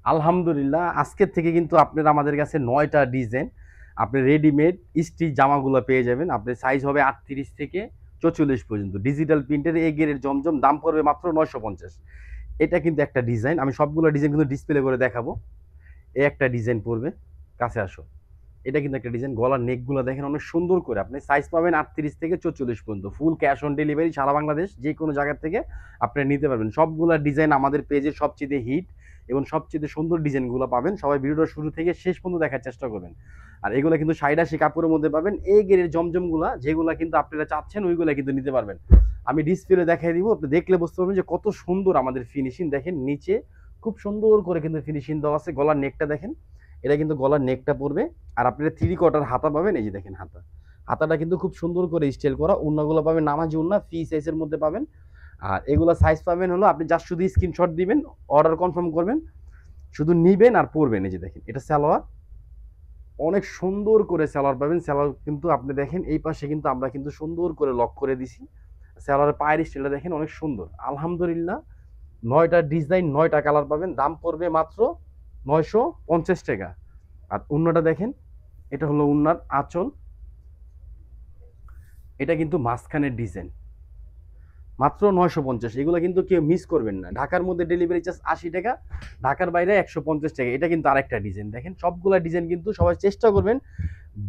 আলহামদুলিল্লাহ আজকের থেকে কিন্তু আপনারা আমাদের কাছে 9টা ডিজাইন আপনি রেডিমেড স্টিচ জামাগুলো পেয়ে যাবেন। আপনার সাইজ হবে 38 থেকে 44 পর্যন্ত। ডিজিটাল প্রিন্টের এ গ্রেডের জমজম দাম পড়বে মাত্র 950। এটা কিন্তু একটা ডিজাইন, আমি সবগুলো ডিজাইন কিন্তু ডিসপ্লে করে দেখাবো। এই একটা ডিজাইন পড়বে, কাছে আসো। এটা কিন্তু একটা ডিজাইন, গলার নেকগুলো দেখেন অনেক সুন্দর করে। আপনি সাইজ পাবেন 38 থেকে 44 পর্যন্ত। ফুল ক্যাশ অন ডেলিভারি, সারা বাংলাদেশ যে কোনো জায়গা থেকে আপনি নিতে পারবেন। সবগুলা ডিজাইন আমাদের পেজে সবচেয়ে হিট এবং সবচেয়ে সুন্দর ডিজাইনগুলো পাবেন। সবাই ভিডিওটা শুরু থেকে শেষ পর্যন্ত দেখার চেষ্টা করবেন। আর এগুলো কিন্তু 60-80 কাপড়ের মধ্যে পাবেন। এই গেরের জমজমগুলা যেগুলা কিন্তু আপনারা চাচ্ছেন ওইগুলা কিন্তু নিতে পারবেন। আমি ডিসপ্লে দেখাই দিব, আপনি দেখলে বুঝতে পারবেন যে কত সুন্দর আমাদের ফিনিশিং। দেখেন নিচে খুব সুন্দর করে কিন্তু ফিনিশিং দেওয়া আছে। গলার নেকটা দেখেন, এটা কিন্তু গলার নেকটা পড়বে। আর আপনারা 3/4 হাতা পাবেন। এই যে দেখেন হাতাটা কিন্তু খুব সুন্দর করে স্টাইল করা। ওড়নাগুলো পাবেন নামাজি ওড়না, ফ্রি সাইজের মধ্যে পাবেন। আর এগুলো সাইজ পাবেন হলো, আপনি জাস্ট শুধু স্ক্রিনশট দিবেন, অর্ডার কনফার্ম করবেন, শুধু নিবেন আর পরবেন। এই যে দেখেন এটা সালোয়ার, অনেক সুন্দর করে সালোয়ার পাবেন। সালোয়ার কিন্তু আপনি দেখেন এই পাশে কিন্তু আমরা কিন্তু সুন্দর করে লক করে দিছি। সালোয়ারের পায়ের স্টাইলটা দেখেন অনেক সুন্দর। আলহামদুলিল্লাহ 9টা ডিজাইন 9টা কালার পাবেন, দাম পড়বে মাত্র 950 টাকা। আর অন্যটা দেখেন, এটা হলো উন্নার আঁচল, এটা কিন্তু মাঝখানের ডিজাইন, মাত্র 950। এগুলো কিন্তু কেউ মিস করবেন না। ঢাকার মধ্যে ডেলিভারি চার্জ 80 টাকা, ঢাকার বাইরে 150 টাকা। এটা কিন্তু আরেকটা ডিজাইন দেখেন। সবগুলা ডিজাইন কিন্তু সবাই চেষ্টা করবেন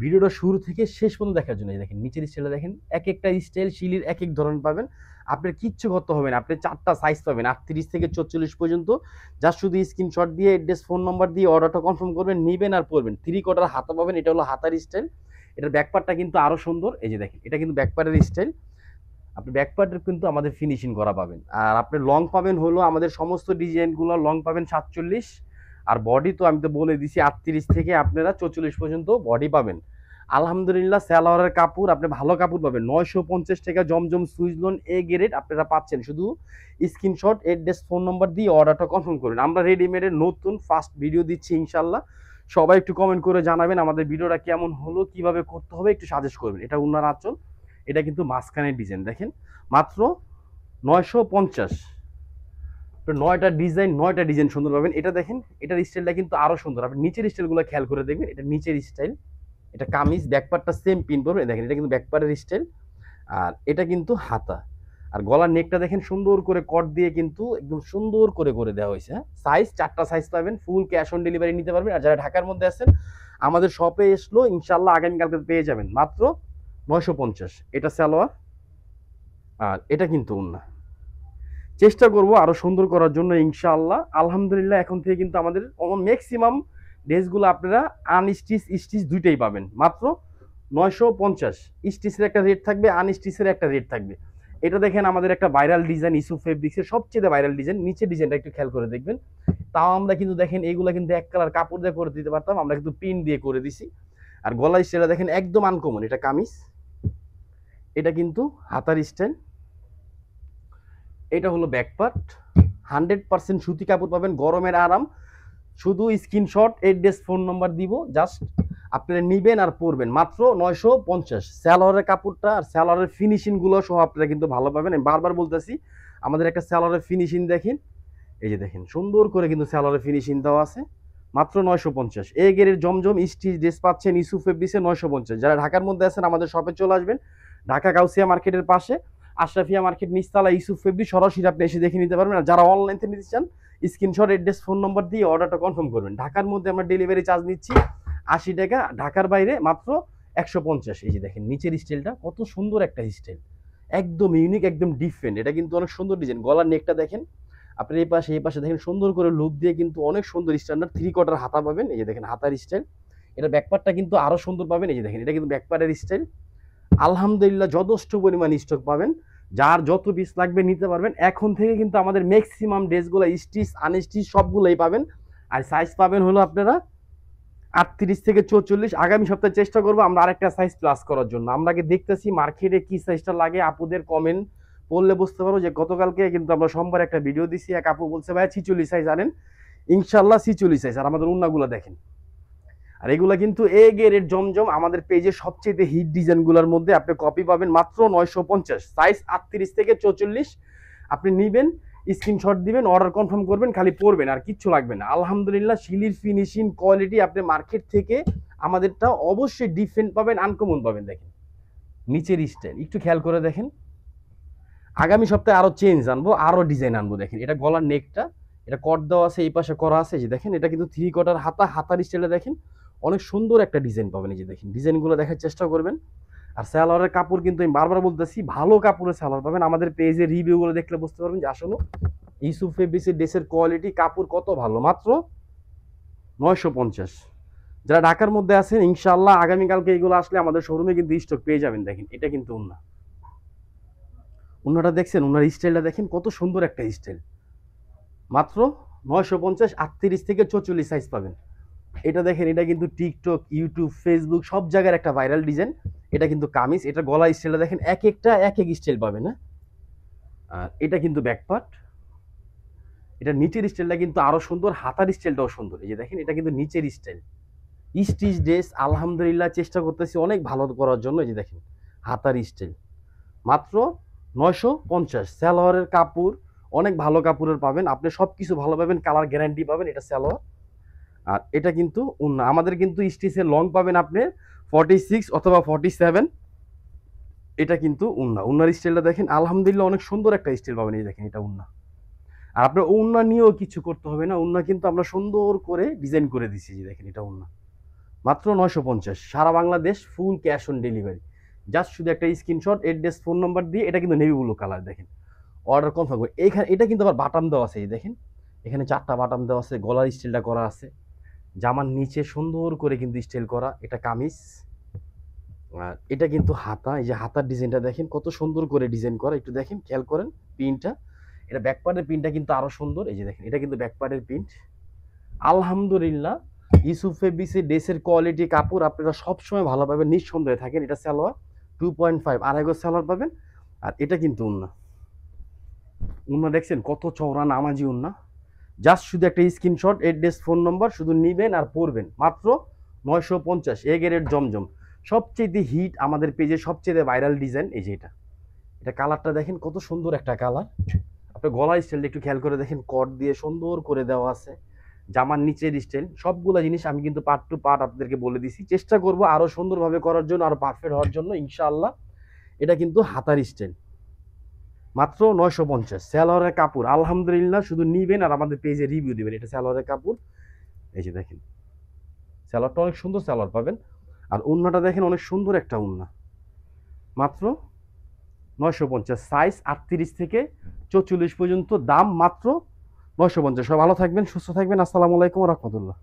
ভিডিওটা শুরু থেকে শেষ পর্যন্ত দেখার জন্য। দেখেন নিচের স্টাইলটা দেখেন, এক একটা স্টাইল শিলির এক এক ধরনের পাবেন। আপনার কিচ্ছু করতে হবে না, আপনি 4টা সাইজ পাবেন 38 থেকে 44 পর্যন্ত। জাস্ট শুধু স্ক্রিনশট দিয়ে অ্যাড্রেস ফোন নাম্বার দিয়ে অর্ডারটা কনফার্ম করবেন, নিবেন আর পরবেন। 3/4 হাতা পাবেন, এটা হলো হাতার স্টাইল। এটার ব্যাকপার্টটা কিন্তু আরো সুন্দর। এই যে দেখেন এটা কিন্তু ব্যাকপার্টের স্টাইল। আপনি ব্যাকপার্টের কিন্তু আমাদের ফিনিশিং করা পাবেন। আর আপনি লং পাবেন হলো আমাদের সমস্ত ডিজাইনগুলো লং পাবেন 47। আর বডি তো আমি তো বলে দিছি 38 থেকে আপনারা 44 পর্যন্ত বডি পাবেন। আলহামদুলিল্লাহ সালোয়ারের কাপড় আপনি ভালো কাপড় পাবেন। 950 টাকা জমজম সুইজলন এ গ্রেড আপনারা পাচ্ছেন। শুধু স্ক্রিনশট অ্যাড্রেস ফোন নাম্বার দিয়ে অর্ডারটা কনফার্ম করুন। আমরা রেডিমেডের নতুন ফার্স্ট ভিডিও দিচ্ছি ইনশাল্লাহ। সবাই একটু কমেন্ট করে জানাবেন আমাদের ভিডিওটা কেমন হলো, কিভাবে করতে হবে একটু সাজেস্ট করবেন। এটা উন্নার আঁচল, এটা কিন্তু মাঝখানের ডিজাইন দেখেন, মাত্র 950। 9টা ডিজাইন সুন্দর পাবেন। এটা দেখেন, এটার স্টাইলটা কিন্তু আরো সুন্দর। আপনি নিচের স্টাইলগুলো খেয়াল করে দেখবেন, এটা নিচের স্টাইল। এটা কামিজ, ব্যাকপার্টটা সেম পিন পড়বে। দেখেন এটা কিন্তু ব্যাকপার্টের স্টাইল। আর এটা কিন্তু হাতা। আর গলার নেকটা দেখেন সুন্দর করে কট দিয়ে কিন্তু একদম সুন্দর করে করে দেওয়া হয়েছে। সাইজ 4টা সাইজ পাবেন, ফুল ক্যাশ অন ডেলিভারি নিতে পারবেন। আর যারা ঢাকার মধ্যে আছেন আমাদের শপে এসলো ইনশাল্লাহ আগামীকালকে পেয়ে যাবেন মাত্র 950। এটা সালোয়ার, আর এটা কিন্তু ওন্না। চেষ্টা করব আরো সুন্দর করার জন্য ইনশাআল্লাহ। আলহামদুলিল্লাহ এখন থেকে কিন্তু আমাদের ম্যাক্সিমাম ড্রেসগুলো আপনারা আনস্টিচ স্টিচ দুইটাই পাবেন মাত্র 950। স্টিচের একটা রেট থাকবে, আনস্টিচের একটা রেট থাকবে। এটা দেখেন আমাদের একটা ভাইরাল ডিজাইন, ইস্যু ফেব্রিক্সের সবচেয়ে ভাইরাল ডিজাইন। নিচে ডিজাইনটা একটু খেয়াল করে দেখবেন। তাও আমরা কিন্তু দেখেন এইগুলা কিন্তু এক কালার কাপড় দিয়ে করে দিতে পারতাম, আমরা কিন্তু পিন দিয়ে করে দিছি। আর গলার স্টাইলটা দেখেন একদম আনকমন। এটা কামিজ, এটা কিন্তু হাতার স্টাইল, এটা হলো ব্যাকপার্ট। 100% সুতি কাপড় পাবেন, গরমের আরাম। শুধু স্ক্রিনশট অ্যাড্রেস ফোন নাম্বার দিব, জাস্ট আপনারা নিবেন আর পরবেন মাত্র 950। স্যালোয়ারের কাপড়টা আর স্যালোয়ারের ফিনিশিংগুলো সহ আপনারা কিন্তু ভালো পাবেন। আমি বারবার বলতেছি আমাদের একটা স্যালোয়ারের ফিনিশিং দেখেন। এই যে দেখেন সুন্দর করে কিন্তু স্যালোয়ারের ফিনিশিং দেওয়া আছে মাত্র 950। এই গেরের জমজম স্টিচ ড্রেস পাচ্ছেন ইস্যু ফেব্রিক্সে 950। যারা ঢাকার মধ্যে আছেন আমাদের শপে চলে আসবেন, ঢাকা গাউসিয়া মার্কেটের পাশে আশরাফিয়া মার্কেট নিচতলা ইস্যু ফেব্রিক, সরাসরি আপনি এসে দেখে নিতে পারবেন। আর যারা অনলাইন থেকে নিতে চান স্ক্রিনশট অ্যাড্রেস ফোন নাম্বার দিয়ে অর্ডারটা কনফার্ম করবেন। ঢাকার মধ্যে আমরা ডেলিভারি চার্জ নিচ্ছি 80 টাকা, ঢাকার বাইরে মাত্র 150। এই যে দেখেন নিচের স্টাইলটা কত সুন্দর একটা স্টাইল, একদম ইউনিক, একদম ডিফারেন্ট। এটা কিন্তু অনেক সুন্দর ডিজাইন। গলার নেকটা দেখেন, আপনি এই পাশে দেখেন সুন্দর করে লুপ দিয়ে কিন্তু অনেক সুন্দর স্ট্যান্ডার্ড 3/4 হাতা পাবেন। এই যে দেখেন হাতার স্টাইল। এটা ব্যাকপার্টটা কিন্তু আরো সুন্দর পাবেন। এই যে দেখেন এটা কিন্তু ব্যাকপার্টের স্টাইল। আলহামদুলিল্লাহ যথেষ্ট পরিমাণ স্টক পাবেন, যার যত পিস লাগবে নিতে পারবেন। এখন থেকে কিন্তু আমাদের ম্যাক্সিমাম ড্রেসগুলো স্টিচ আনস্টিচ সবগুলোই পাবেন। আর সাইজ পাবেন হলো আপনারা 38 থেকে 44। আগামী সপ্তাহে চেষ্টা করবো আমরা আরেকটা সাইজ প্লাস করার জন্য। আমরা দেখতেছি মার্কেটে কি সাইজটা লাগে, আপুদের কমেন্ট পড়লে বুঝতে পারবো। যে গতকালকে কিন্তু আমরা সোমবার একটা ভিডিও দিছি, এক আপু বলছে ভাই 46 সাইজ আনেন, ইনশাল্লাহ 46 সাইজ। আর আমাদের উন্নাগুলো দেখেন। আর এগুলা কিন্তু এ গ্রেড জমজম আমাদের পেজে সবচেয়ে হিট ডিজাইনগুলোর মধ্যে আপনি কপি পাবেন মাত্র 950। সাইজ 38 থেকে 44 আপনি নিবেন, স্ক্রিনশট দিবেন, অর্ডার কনফার্ম করবেন, খালি পরবেন, আর কিচ্ছু লাগবে না। আলহামদুলিল্লাহ শিলির ফিনিশিং কোয়ালিটি আপনি মার্কেট থেকে আমাদেরটা অবশ্যই ডিফারেন্ট পাবেন, আনকমন পাবেন। দেখেন নিচের স্টাইল একটু খেয়াল করে দেখেন। আগামী সপ্তাহে আরো চেঞ্জ আনবো, আরো ডিজাইন আনবো। দেখেন এটা গলার নেকটা, এটা কট দেওয়া আছে, এই পাশে করা আছে, যে দেখেন এটা কিন্তু 3/4 হাতা, হাতার স্টাইলে দেখেন অনেক সুন্দর একটা ডিজাইন পাবেন। এই যে দেখেন ডিজাইনগুলো দেখার চেষ্টা করবেন। আর সালোয়ারের কাপড় কিন্তু আমি বারবার বলতেছি, ভালো কাপড়ের সালোয়ার পাবেন। আমাদের পেজে রিভিউগুলো দেখলে বুঝতে পারবেন যে আসলে ইউসুফ ফেব্রিক্সের ড্রেসের কোয়ালিটি, কাপড় কত ভালো। মাত্র 950। যারা ঢাকার মধ্যে আছেন ইনশাআল্লাহ আগামীকালকে এগুলো আসলে আমাদের শোরুমে কিন্তু স্টক পেয়ে যাবেন। দেখেন এটা কিন্তু ওন্না, ওন্নাটা দেখছেন, ওনার স্টাইলটা দেখেন কত সুন্দর একটা স্টাইল। মাত্র 950, 38 থেকে 44 সাইজ পাবেন। এটা দেখেন, এটা কিন্তু টিকটক, ইউটিউব, ফেসবুক সব জায়গার একটা ভাইরাল ডিজাইন। এটা কিন্তু কামিজ, এটা গলা স্টাইলটা দেখেন এক একটা এক এক স্টাইল পাবেন। না আর এটা কিন্তু ব্যাকপার্ট, এটা নিচের স্টাইলটা কিন্তু আরো সুন্দর, হাতার স্টাইলটাও সুন্দর। এই যে দেখেন এটা কিন্তু নিচের স্টাইল। স্টিচ ড্রেস আলহামদুলিল্লাহ চেষ্টা করতেছি অনেক ভালো করার জন্য। এই যে দেখেন হাতার স্টাইল। মাত্র 950। সালোয়ারের কাপড় অনেক ভালো কাপড়ের পাবেন, আপনি সব কিছু ভালো পাবেন, কালার গ্যারান্টি পাবেন। এটা সালোয়ার। আর এটা কিন্তু উন্না, আমাদের কিন্তু স্টিচের লং পাবেন আপনি 46 অথবা 47। এটা কিন্তু উন্না, উন্নার স্টাইলটা দেখেন আলহামদুলিল্লাহ অনেক সুন্দর একটা স্টাইল পাবেন। এই দেখেন এটা উন্না। আর আপনার উন্না নিয়েও কিছু করতে হবে না, উন্না কিন্তু আমরা সুন্দর করে ডিজাইন করে দিচ্ছি। যে দেখেন এটা উন্না। মাত্র 950, সারা Bangladesh full cash on delivery. Just শুধু একটা স্ক্রিনশট, অ্যাড্রেস, ফোন নাম্বার দিয়ে, এটা কিন্তু নেভি ব্লু কালার। দেখেন অর্ডার কনফার্ম করে এইখানে, এটা কিন্তু আবার বাটাম দেওয়া আছে। এই দেখেন এখানে 4টা বাটাম দেওয়া আছে, গলার স্টাইলটা করা আছে, জামার নিচে সুন্দর করে কিন্তু স্টাইল করা। এটা কামিজ। আর এটা কিন্তু হাতা, এই যে হাতার ডিজাইনটা দেখেন কত সুন্দর করে ডিজাইন করা, একটু দেখেন খেয়াল করেন প্রিন্টটা। এটা ব্যাকপার্টের প্রিন্টটা কিন্তু আরো সুন্দর। এই যে দেখেন এটা কিন্তু ব্যাকপার্টের প্রিন্ট। আলহামদুলিল্লাহ ইউসুফ ফেব্রিক্সের ড্রেসের কোয়ালিটি, কাপড় আপনারা সবসময় ভালো পাবেন, নিঃসন্দেহে থাকেন। এটা সালোয়ার 2.5 আড়াই গজ সালোয়ার পাবেন। আর এটা কিন্তু উন্না, উন্না দেখছেন কত চওড়া নামাজি উন্না। জাস্ট শুধু একটা স্ক্রিনশট, অ্যাড্রেস, ফোন নম্বর শুধু নিবেন আর পড়বেন। মাত্র 950। এ গ্রেড জমজম সবচেয়ে হিট, আমাদের পেজে সবচেয়ে ভাইরাল ডিজাইন। এই যে এটা, এটা কালারটা দেখেন কত সুন্দর একটা কালার। আপনার গলার স্টাইলটা একটু খেয়াল করে দেখেন, কট দিয়ে সুন্দর করে দেওয়া আছে, জামার নিচের স্টাইল, সবগুলো জিনিস আমি কিন্তু পার্ট টু পার্ট আপনাদেরকে বলে দিছি। চেষ্টা করব আরো সুন্দরভাবে করার জন্য, আরো পারফেক্ট হওয়ার জন্য ইনশাআল্লাহ। এটা কিন্তু হাতার স্টাইল। মাত্র 950। সালোয়ারের কাপড় আলহামদুলিল্লাহ শুধু নিবেন আর আমাদের পেজে রিভিউ দিবেন। এটা সালোয়ারের কাপড়। এই যে দেখেন সালোয়ারটা অনেক সুন্দর সালোয়ার পাবেন। আর ওন্নাটা দেখেন অনেক সুন্দর একটা ওন্না। মাত্র 950, সাইজ 38 থেকে 44 পর্যন্ত, দাম মাত্র 950। সবাই ভালো থাকবেন, সুস্থ থাকবেন। আসসালামু আলাইকুম ওয়া রাহমাতুল্লাহ।